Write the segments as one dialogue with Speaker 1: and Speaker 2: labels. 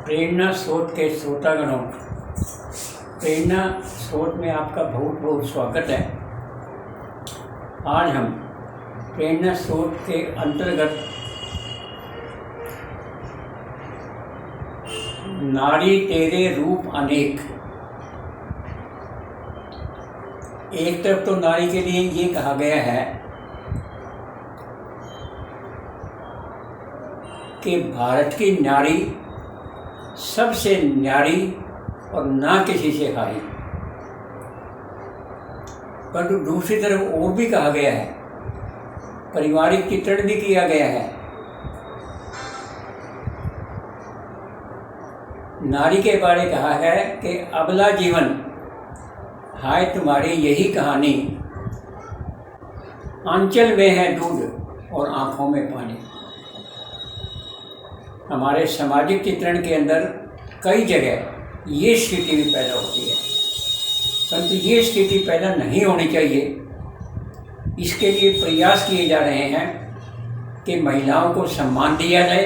Speaker 1: प्रेरणा स्रोत के श्रोतागणों, प्रेरणा स्रोत में आपका बहुत बहुत स्वागत है। आज हम प्रेरणा स्रोत के अंतर्गत नारी तेरे रूप अनेक, एक तरफ तो नारी के लिए ये कहा गया है कि भारत की नारी सबसे न्यारी और ना किसी से हारी, परंतु दूसरी तरफ और भी कहा गया है, पारिवारिक चित्रण भी किया गया है। नारी के बारे कहा है कि अबला जीवन हाय तुम्हारी यही कहानी, आंचल में है दूध और आँखों में पानी। हमारे सामाजिक चित्रण के अंदर कई जगह ये स्थिति भी पैदा होती है, परंतु ये स्थिति पैदा नहीं होनी चाहिए। इसके लिए प्रयास किए जा रहे हैं कि महिलाओं को सम्मान दिया जाए,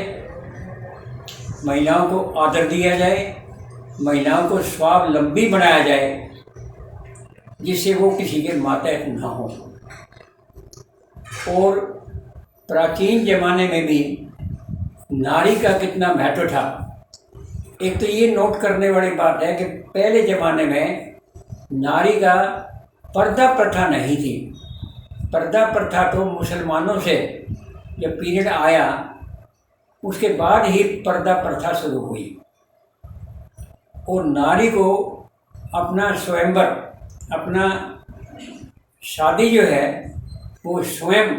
Speaker 1: महिलाओं को आदर दिया जाए, महिलाओं को स्वावलंबी बनाया जाए, जिससे वो किसी के मातहत ना हो। और प्राचीन जमाने में भी नारी का कितना महत्व था। एक तो ये नोट करने वाली बात है कि पहले ज़माने में नारी का पर्दा प्रथा नहीं थी। पर्दा प्रथा तो मुसलमानों से जब पीरियड आया उसके बाद ही पर्दा प्रथा शुरू हुई, और नारी को अपना स्वयंवर, अपना शादी जो है वो स्वयं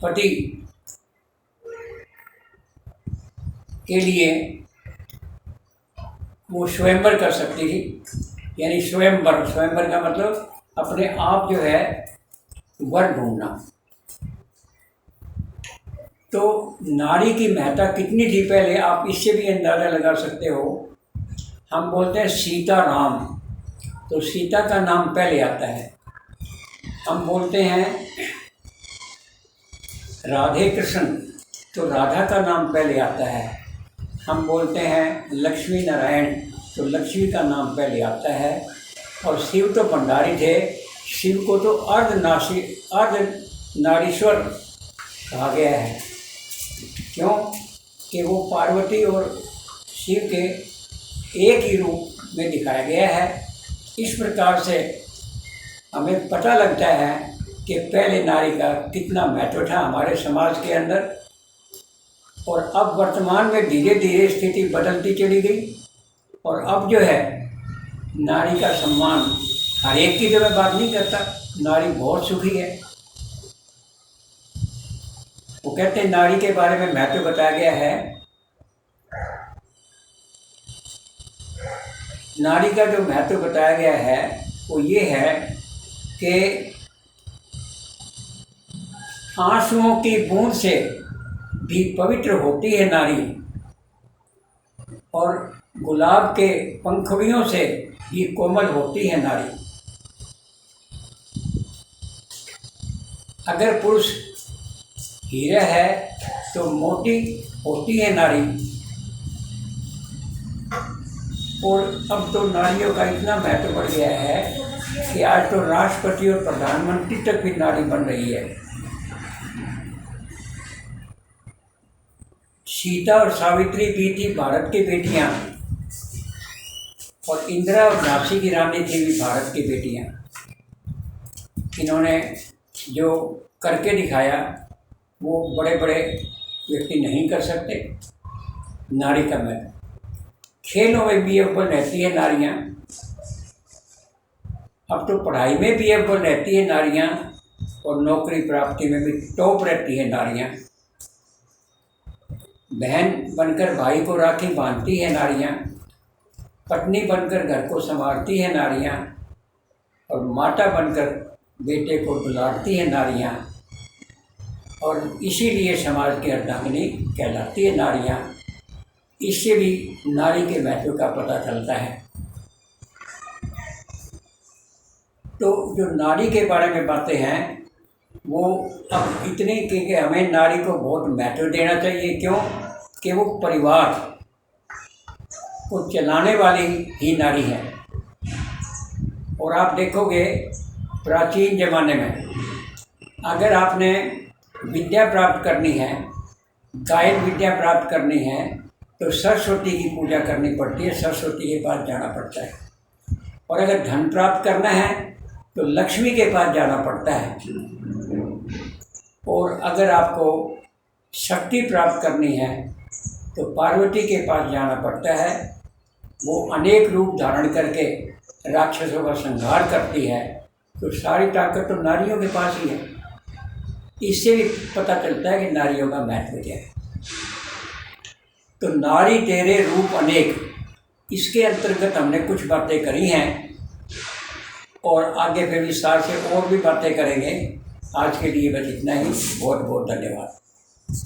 Speaker 1: पति के लिए वो स्वयंवर कर सकती थी। यानी स्वयंवर, स्वयंवर का मतलब अपने आप जो है वर ढूंढना। तो नारी की महत्ता कितनी थी पहले, आप इससे भी अंदाज़ा लगा सकते हो। हम बोलते हैं सीता राम, तो सीता का नाम पहले आता है। हम बोलते हैं राधे कृष्ण, तो राधा का नाम पहले आता है। हम बोलते हैं लक्ष्मी नारायण, तो लक्ष्मी का नाम पहले आता है। और शिव तो भंडारी थे, शिव को तो अर्ध नारीश्वर कहा गया है। क्यों कि वो पार्वती और शिव के एक ही रूप में दिखाया गया है। इस प्रकार से हमें पता लगता है कि पहले नारी का कितना महत्व था हमारे समाज के अंदर। और अब वर्तमान में धीरे धीरे स्थिति बदलती चली गई, और अब जो है नारी का सम्मान, हर एक की तो मैं बात नहीं करता, नारी बहुत सुखी है। वो कहते हैं नारी के बारे में महत्व बताया गया है। नारी का जो महत्व बताया गया है वो ये है कि आंसुओं की बूंद से भी पवित्र होती है नारी, और गुलाब के पंखुड़ियों से भी कोमल होती है नारी। अगर पुरुष हीरा है तो मोटी होती है नारी। और अब तो नारियों का इतना महत्व बढ़ गया है कि आज तो राष्ट्रपति और प्रधानमंत्री तक भी नारी बन रही है। सीता और सावित्री भी थी भारत की बेटियां, और इंदिरा और झांसी की रानी थी भी भारत की बेटियां। इन्होंने जो करके दिखाया वो बड़े बड़े व्यक्ति नहीं कर सकते। नारी का महत्व, खेलों में भी अव्वल रहती है नारियां। अब तो पढ़ाई में भी अव्वल रहती है नारियां, और नौकरी प्राप्ति में भी टॉप रहती है नारियां। बहन बनकर भाई को राखी बांधती है नारियां, पत्नी बनकर घर को संभालती है नारियां, और माता बनकर बेटे को दुलारती है नारियां, और इसीलिए समाज की अर्धांगिनी कहलाती है नारियां। इससे भी नारी के महत्व का पता चलता है। तो जो नारी के बारे में बातें हैं वो अब इतनी कि हमें नारी को बहुत महत्व देना चाहिए। क्यों कि वो परिवार को चलाने वाली ही नारी है। और आप देखोगे प्राचीन ज़माने में अगर आपने विद्या प्राप्त करनी है, गायन विद्या प्राप्त करनी है, तो सरस्वती की पूजा करनी पड़ती है, सरस्वती के पास जाना पड़ता है। और अगर धन प्राप्त करना है तो लक्ष्मी के पास जाना पड़ता है। और अगर आपको शक्ति प्राप्त करनी है तो पार्वती के पास जाना पड़ता है। वो अनेक रूप धारण करके राक्षसों का संहार करती है, तो सारी ताकत तो नारियों के पास ही है। इससे भी पता चलता है कि नारियों का महत्व क्या है। तो नारी तेरे रूप अनेक, इसके अंतर्गत हमने कुछ बातें करी हैं और आगे फिर विस्तार से और भी बातें करेंगे। आज के लिए बस इतना ही। बहुत बहुत धन्यवाद।